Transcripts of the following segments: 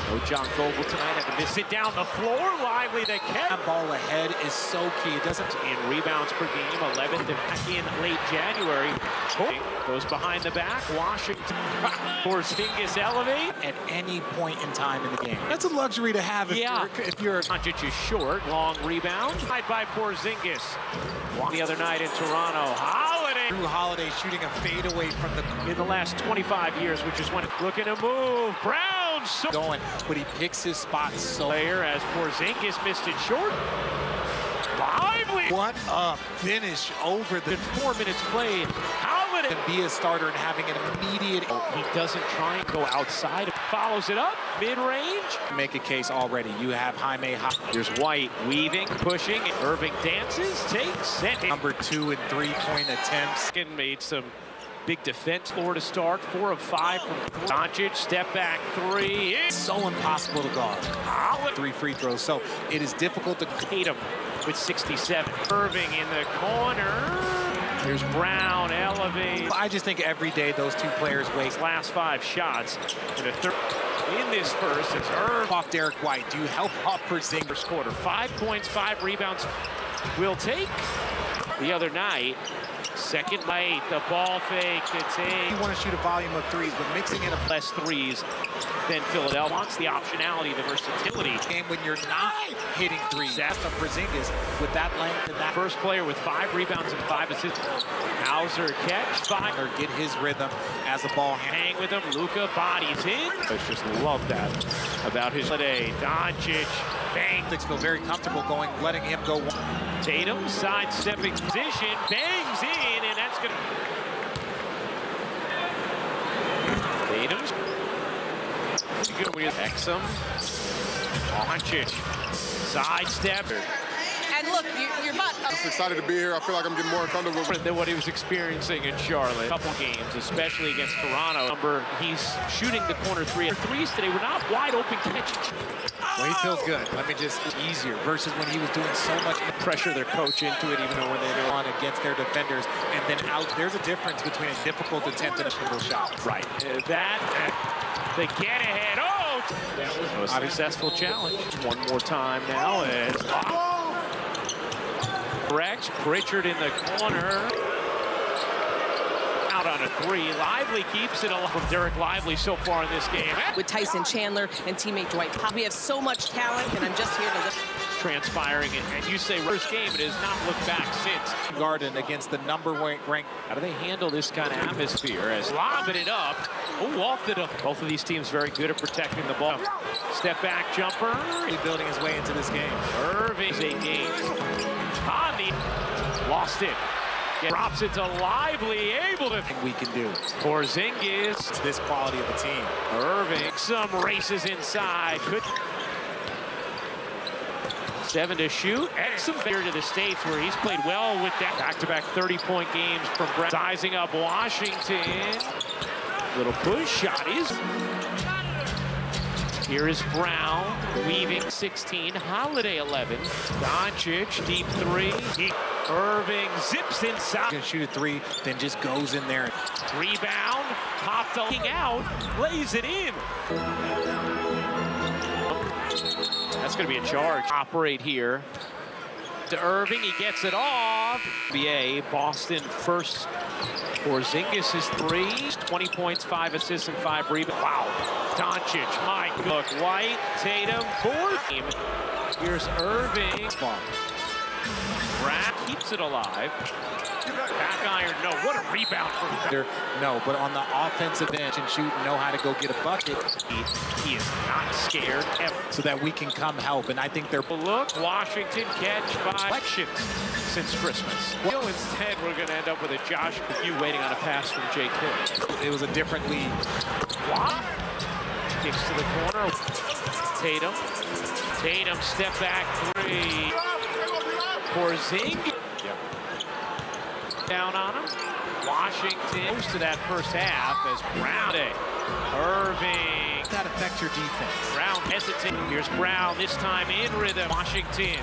No John Vogel tonight. Had to miss it down the floor. Lively the catch. That ball ahead is so key. It doesn't in rebounds per game, 11th and back in late January. Goes behind the back. Washington. Porzingis elevate at any point in time in the game. That's a luxury to have if you're Doncic is short. Long rebound. By Porzingis. The other night in Toronto. Holiday. Drew Holiday shooting a fadeaway from the in the last 25 years, which is when looking to move. Brown going, but he picks his spots so player as Porzingis missed it short. Lively. What a finish over the 4 minutes played. Holiday and be a starter and having an immediate. He doesn't try and go outside. Follows it up mid-range. Make a case already. You have Jaime. There's White weaving, pushing. Irving dances, takes. Number 2 in 3-point attempts. And made some big defense floor to start. 4 of 5 from Doncic. Step back 3. It's so impossible to guard. 3 free throws. So it is difficult to. Tatum with 67. Irving in the corner. Here's Brown, elevate. I just think every day those two players waste. Last 5 shots in the third. In this first, it's Irving. Off Derek White. Do you help off Porzingis? First quarter, 5 points, 5 rebounds. Will take the other night. Second late, the ball fake. It's You want to shoot a volume of 3s, but mixing in less 3s than Philadelphia wants the optionality, the versatility. Game when you're not hitting 3s. That's the Porzingis with that length and that. First player with 5 rebounds and 5 assists. Hauser catch, 5. Or get his rhythm as the ball hang with him. Luka bodies in. I just love that about his day. Doncic, bang. Feel very comfortable going, letting him go. Tatum sidestepping position, bangs in, and that's gonna. Tatum's good with Exum. Doncic, sidestep. And look, you're not. I'm just excited to be here. I feel like I'm getting more comfortable Than what he was experiencing in Charlotte. A couple games, especially against Toronto. He's shooting the corner 3. Threes today were not wide open catches. Well, he feels good. Let me just easier versus when he was doing so much pressure their coach into it, even though when they're on against their defenders and then out. There's a difference between a difficult attempt and a single shot. Right. The get ahead. Oh, that was a successful challenge. One more time now. Rex Pritchard in the corner. Out on a 3. Lively keeps it alive from Derek Lively so far in this game. With Tyson Chandler and teammate Dwight Powell. We have so much talent, and I'm just here to transpiring. And you say first game, it has not looked back since. Garden against the number ranked. How do they handle this kind of atmosphere as lobbing it up? Oh, wafted up. Both of these teams very good at protecting the ball. Step back jumper. Building his way into this game. Irving's 8 games. Lost it. Drops it to Lively, able to. We can do. Porzingis. It's this quality of the team. Irving, some races inside. 7 to shoot. Exum here to the States where he's played well with that. Back-to-back 30-point games from Brown. Sizing up Washington. Little push shot is. Here is Brown, weaving 16, Holiday 11. Doncic, deep 3. Irving zips inside. Gonna shoot a 3, then just goes in there. Rebound, popped out, lays it in. That's gonna be a charge. Operate here. To Irving, he gets it off. NBA, Boston first. Porzingis is 3, 20 points, 5 assists, and 5 rebounds. Wow. Doncic, Mike, look, White, Tatum, 4th team. Here's Irving. Brown keeps it alive. Back iron, no, what a rebound from there. No, but on the offensive end and shoot, know how to go get a bucket. He is not scared ever. So that we can come help, and I think they're. Look, Washington catch 5 elections since Christmas. Well, instead, we're going to end up with a Josh McHugh waiting on a pass from Jay Kidd. It was a different league. What? Kicks to the corner. Tatum, step back 3. Porzingis. Down on him. Washington goes to that first half as Brown. Irving. That affects your defense. Brown hesitating. Here's Brown, this time in rhythm. Washington.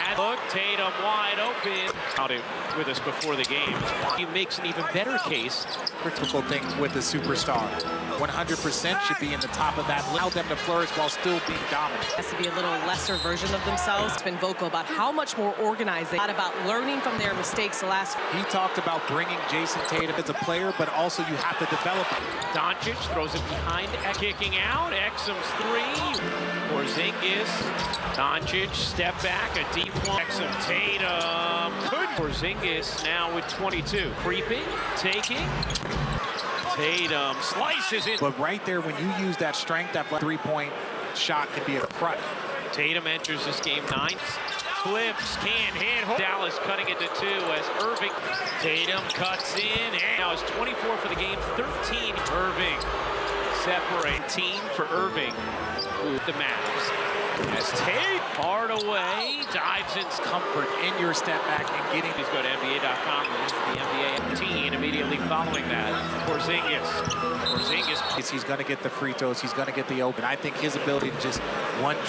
And look, Tatum wide open. Out with us before the game. He makes an even better case for typical things with the superstar. 100% should be in the top of that. Allow them to flourish while still being dominant. Has to be a little lesser version of themselves. It's been vocal about how much more organized they are, about learning from their mistakes the last. He talked about bringing Jason Tatum as a player, but also you have to develop him. Doncic throws it behind, kicking out. Exum's three. Porzingis. Doncic, step back, a deep one. Exum, Tatum. Good. Porzingis now with 22. Creeping, taking. Tatum slices it. But right there, when you use that strength, that three-point shot can be a crutch. Tatum enters this game 9. Flips, can't hit. Dallas cutting it to 2 as Irving. Tatum cuts in, and now it's 24 for the game, 13. Irving separate team for Irving with the Mavs. As Tatum hard away, dives in. Comfort in your step back and getting. Please go to NBA.com. The NBA team immediately following that. Porzingis. He's going to get the free throws. He's going to get the open. I think his ability to just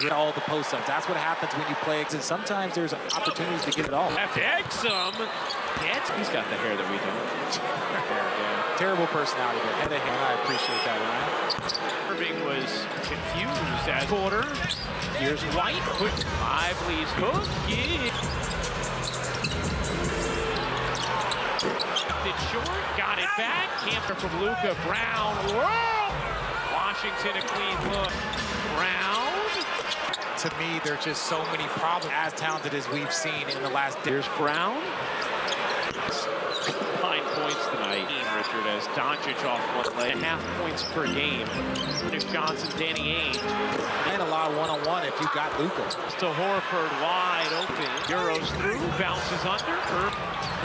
drill all the post-ups. That's what happens when you play. And sometimes there's opportunities to get it all. After Exum, he's got the hair that we don't. Terrible personality, but head of hair. I appreciate that, Ryan. Irving was confused as quarter. Here's White. Lively's hook. It's short. Got it back. Camper from Luka. Brown. Whoa! Washington a clean look. Brown. To me, there's just so many problems. As talented as we've seen in the last day. Here's Brown. 9 points tonight. Richard as Doncic off one leg. 1.5 points per game. Dennis Johnson, Danny Ainge. And a lot of one-on-one if you got Luka. To Horford wide open. Euros through, bounces under.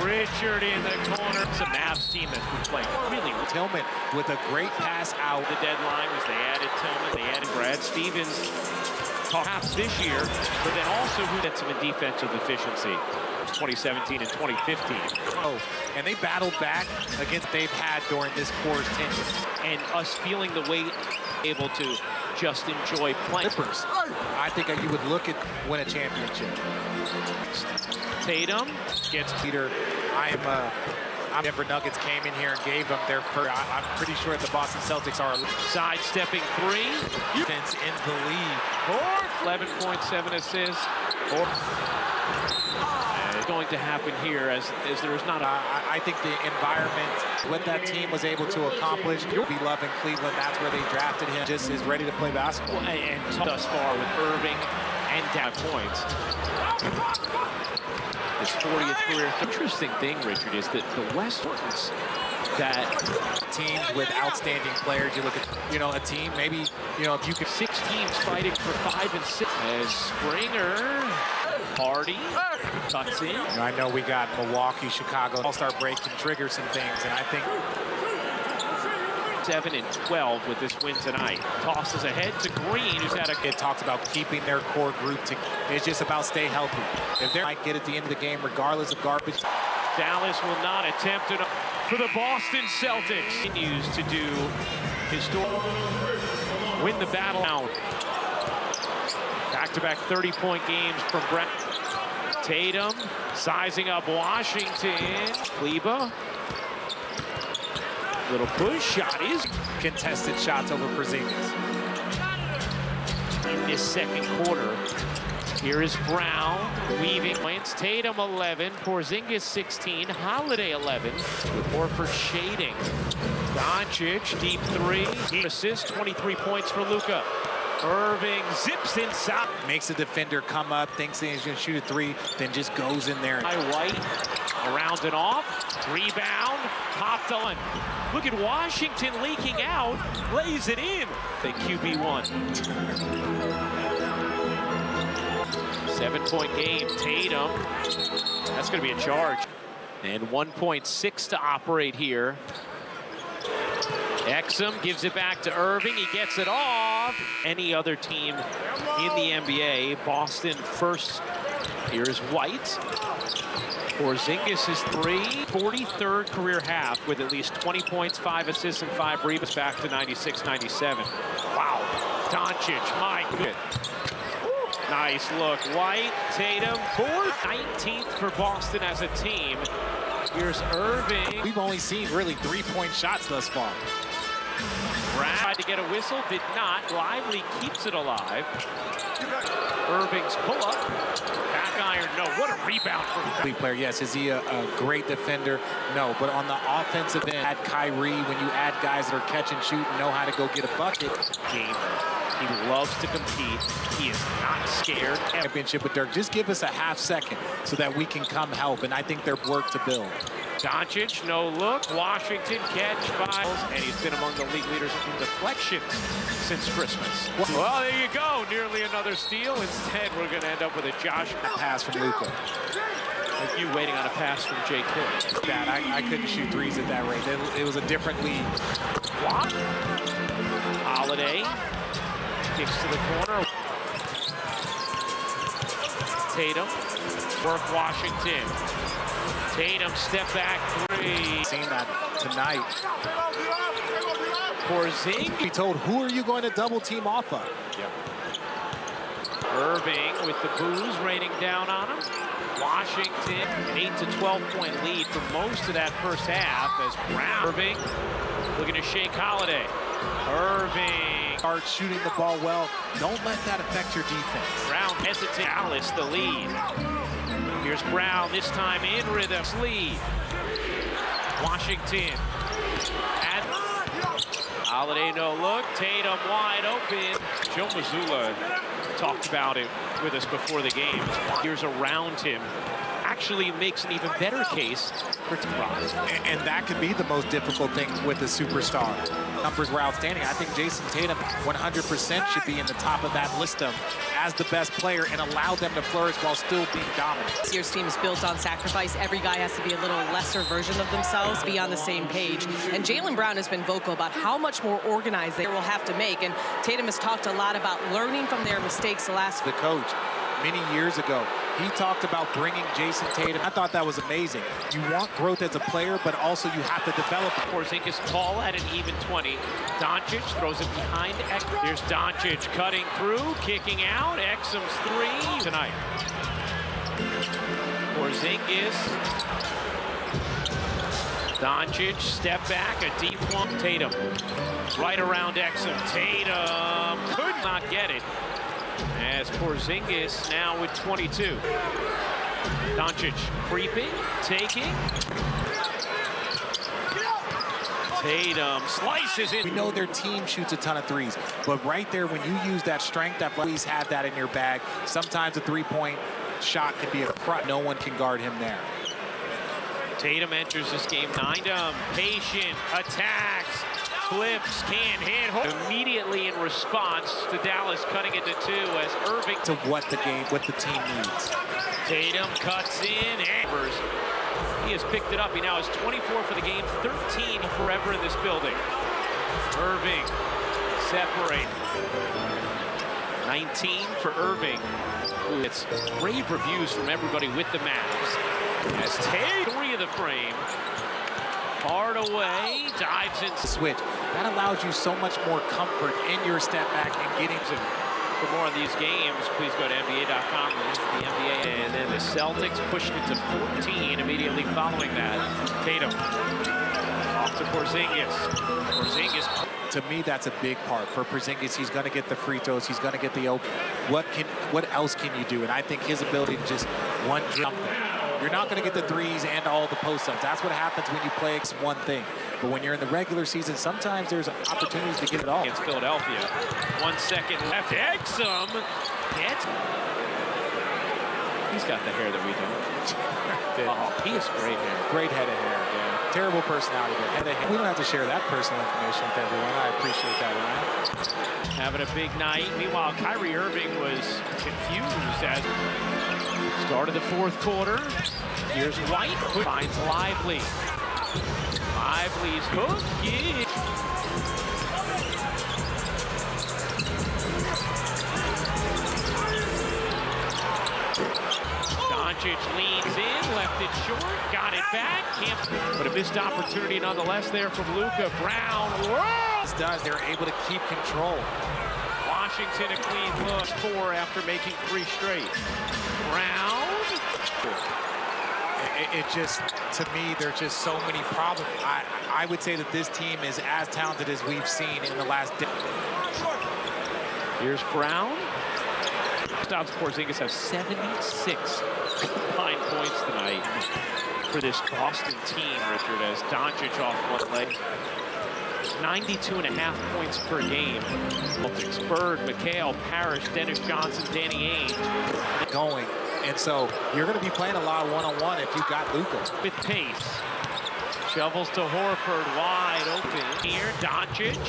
Richard in the corner. It's a Mavs team that's been playing really well. Tillman with a great pass out. The deadline was they added Tillman, they added Brad Stevens. Perhaps this year, but then also who had some defensive efficiency. 2017 and 2015. Oh, and they battled back against they've had during this core's tenure. And us feeling the weight, able to just enjoy playing. Clippers. I think you would look at win a championship. Tatum gets Peter. Denver Nuggets came in here and gave them their first. I'm pretty sure the Boston Celtics are sidestepping three. Defense in the league. 11.7 assists. Going to happen here as there's not a... I think the environment, what that team was able to accomplish, you'll be loving Cleveland. That's where they drafted him. Just is ready to play basketball. And thus far with Irving and 5 points. His 40th career. The interesting thing, Richard, is that the West that teams with outstanding players, you look at, a team, maybe, if you could 6 teams fighting for 5 and 6. As Springer, Hardy cuts in. I know we got Milwaukee, Chicago, All-Star break can trigger some things, and I think 7 and 12 with this win tonight. Tosses ahead to Green, who's had a... It talks about keeping their core group together. It's just about stay healthy. If they might get at the end of the game, regardless of garbage. Dallas will not attempt it for the Boston Celtics. Continues to do his win the battle now. Back-to-back 30-point games from Brett. Tatum sizing up Washington. Kleba. Little push shot is contested shots over Porzingis. In this second quarter, here is Brown weaving points. Tatum 11, Porzingis 16, Holiday 11 with Horford shading. Doncic deep 3, assist 23 points for Luka. Irving zips inside. Makes a defender come up, thinks he's going to shoot a 3, then just goes in there. White around and off. Rebound. Popped on. Look at Washington leaking out. Lays it in. The QB1. 7-point game. Tatum. That's going to be a charge. And 1.6 to operate here. Exum gives it back to Irving. He gets it off. Any other team in the NBA. Boston first. Here's White. Porzingis is 3. 43rd career half with at least 20 points, 5 assists, and 5 rebounds. Back to 96-97. Wow. Doncic, my good. Nice look. White, Tatum, 4th. 19th for Boston as a team. Here's Irving. We've only seen really 3-point shots thus far. Brown. tried to get a whistle, did not. Lively keeps it alive. Irving's pull-up. Back iron, no. What a rebound from Lead player, yes. Is he a great defender? No. But on the offensive end, add Kyrie, when you add guys that are catch and shoot and know how to go get a bucket. Gamer. He loves to compete. He is not scared. Championship with Dirk. Just give us a half second so that we can come help. And I think they're work to build. Doncic, no look. Washington catch files. And he's been among the league leaders in deflections since Christmas. Well, there you go. Nearly another steal. Instead, we're going to end up with a Josh Pass from Luka. Like you waiting on a pass from Jay Kidd. Bad. I couldn't shoot threes at that rate. It was a different league. What? Holiday kicks to the corner. Tatum, work Washington. Tatum, step back three. Seen that tonight. Porzingis. He told, who are you going to double team off of? Irving with the booze raining down on him. Washington, an 8 to 12 point lead for most of that first half as Brown. Irving looking to shake Holiday. Irving. Start shooting the ball well. Don't let that affect your defense. Brown hesitates. Alice the lead. Here's Brown, this time in rhythm. Lead. Washington. And Holiday no look. Tatum wide open. Joe Mazzulla talked about it with us before the game. Here's around him. Actually makes an even better case for Ross. And that could be the most difficult thing with a superstar. Numbers were outstanding. I think Jason Tatum 100% should be in the top of that list as the best player and allow them to flourish while still being dominant. This year's team is built on sacrifice. Every guy has to be a little lesser version of themselves, be on the same page. And Jaylen Brown has been vocal about how much more organized they will have to make. And Tatum has talked a lot about learning from their mistakes the last. The coach, many years ago, he talked about bringing Jason Tatum. I thought that was amazing. You want growth as a player, but also you have to develop. Porzingis tall at an even 20. Doncic throws it behind. Here's Doncic cutting through, kicking out. Exum's three tonight. Porzingis. Doncic, step back, a deep one. Tatum, right around Exum. Tatum could not get it. As Porzingis now with 22. Doncic creeping, taking. Tatum slices it. We know their team shoots a ton of threes, but right there, when you use that strength, that always have that in your bag. Sometimes a three-point shot can be a crutch. No one can guard him there. Tatum enters this game 9-0, patient, attacks, flips, can't hit. Immediately in response to Dallas cutting it to 2 as Irving. To what the team needs. Tatum cuts in. He has picked it up. He now has 24 for the game, 13 forever in this building. Irving separate. 19 for Irving. It's rave reviews from everybody with the Mavs. As Tatum, 3 of the frame. Hard away, dives in. Switch. That allows you so much more comfort in your step back and getting to. For more on these games, please go to NBA.com. The NBA. And then the Celtics pushed it to 14 immediately following that. Tatum off to Porzingis. Porzingis. To me, that's a big part. For Porzingis, he's going to get the free throws. He's going to get the open. What else can you do? And I think his ability to just one jump. You're not going to get the threes and all the post-ups. That's what happens when you play one thing. But when you're in the regular season, sometimes there's opportunities to get it all. Against Philadelphia. 1 second left. Exum gets. He's got the hair that we don't. Oh, he has great hair. Great head of hair. Yeah. Terrible personality, but head of hair. We don't have to share that personal information with everyone. I appreciate that, Ryan. Having a big night. Meanwhile, Kyrie Irving was confused as start of the 4th quarter. Here's White. Finds Lively. Lively's hook. Yeah. Doncic leans in, left it short, got it back. But a missed opportunity nonetheless there from Luka. Brown. Whoa! They're able to keep control. Washington a clean look. 4 after making 3 straight. Brown. it just, to me, there's just so many problems. I would say that this team is as talented as we've seen in the last decade. Here's Brown. Stops Porzingis have 76 combined points tonight for this Boston team, Richard, as Doncic off one leg. 92.5 points per game. Celtics, Bird, McHale, Parrish, Dennis Johnson, Danny Ainge. Going. And so you're going to be playing a lot of one-on-one if you got Luka. With pace. Shovels to Horford, wide open. Here, Doncic.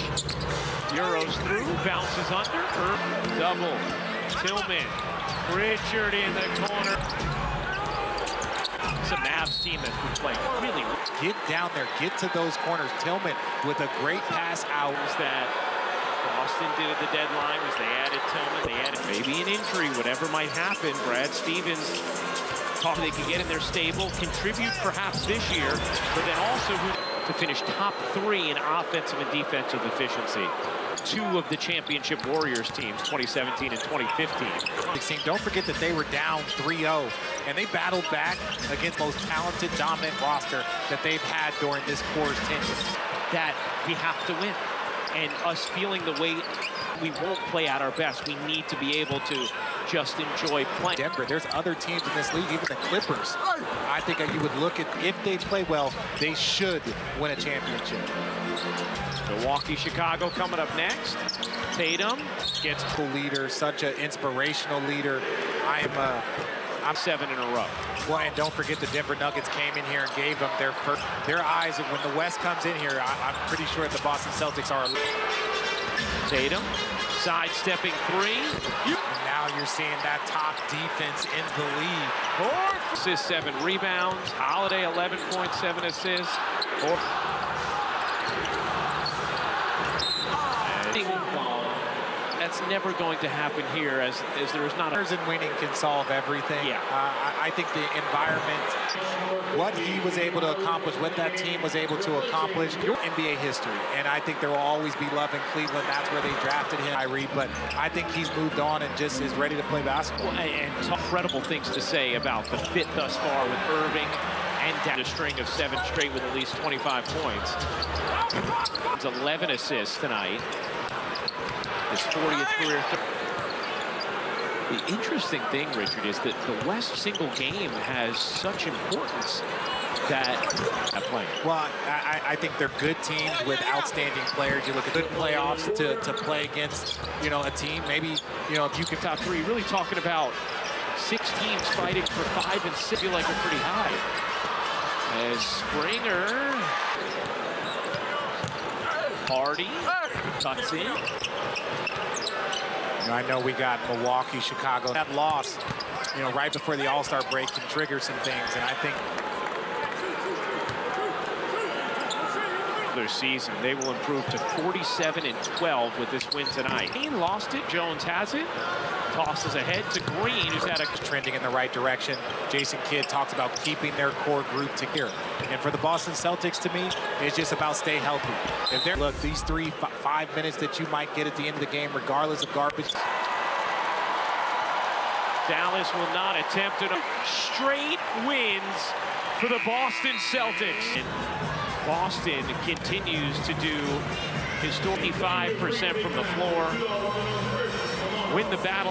Euros through, bounces under. Double. Tillman. Richard in the corner. It's a Mavs team that's been playing really well. Get down there, get to those corners. Tillman with a great pass out. That Boston did at the deadline was they added Tillman, they added maybe an injury, whatever might happen. Brad Stevens thought they could get in their stable, contribute perhaps this year, but then also to finish top 3 in offensive and defensive efficiency. 2 of the championship Warriors teams, 2017 and 2015. Don't forget that they were down 3-0, and they battled back against the most talented, dominant roster that they've had during this core's tenure. That we have to win, and us feeling the weight, we won't play at our best. We need to be able to just enjoy playing. Denver, there's other teams in this league, even the Clippers. I think you would look at, if they play well, they should win a championship. Milwaukee, Chicago coming up next. Tatum gets a leader, such an inspirational leader. I'm 7 in a row. Well, and don't forget the Denver Nuggets came in here and gave them their eyes. And when the West comes in here, I'm pretty sure the Boston Celtics are. Tatum, sidestepping 3. And now you're seeing that top defense in the league. 4 assists, 7 rebounds. Holiday, 11 points, 7 assists. That's never going to happen here, as there is not a... And winning can solve everything. Yeah. I think the environment, what he was able to accomplish, what that team was able to accomplish, NBA history. And I think there will always be love in Cleveland. That's where they drafted him, but I think he's moved on and just is ready to play basketball. And incredible things to say about the fit thus far with Irving and down a string of 7 straight with at least 25 points. It's 11 assists tonight. His 40th career. The interesting thing, Richard, is that the West single game has such importance that playing. Well, I think they're good teams with outstanding players. You look at good playoffs to play against, a team. Maybe, if you can top 3, really talking about 6 teams fighting for 5 and 6, feel like we're pretty high. As Springer, Hardy cuts in. I know we got Milwaukee, Chicago. That loss, right before the All-Star break can trigger some things, and I think their season, they will improve to 47-12 with this win tonight. Green lost it, Jones has it. Tosses ahead to Green, who's had a trending in the right direction. Jason Kidd talks about keeping their core group together. And for the Boston Celtics, to me, it's just about stay healthy. If they're look, these 3-5 minutes that you might get at the end of the game, regardless of garbage. Dallas will not attempt it. Straight wins for the Boston Celtics. And Boston continues to do his 25% from the floor. Win the battle.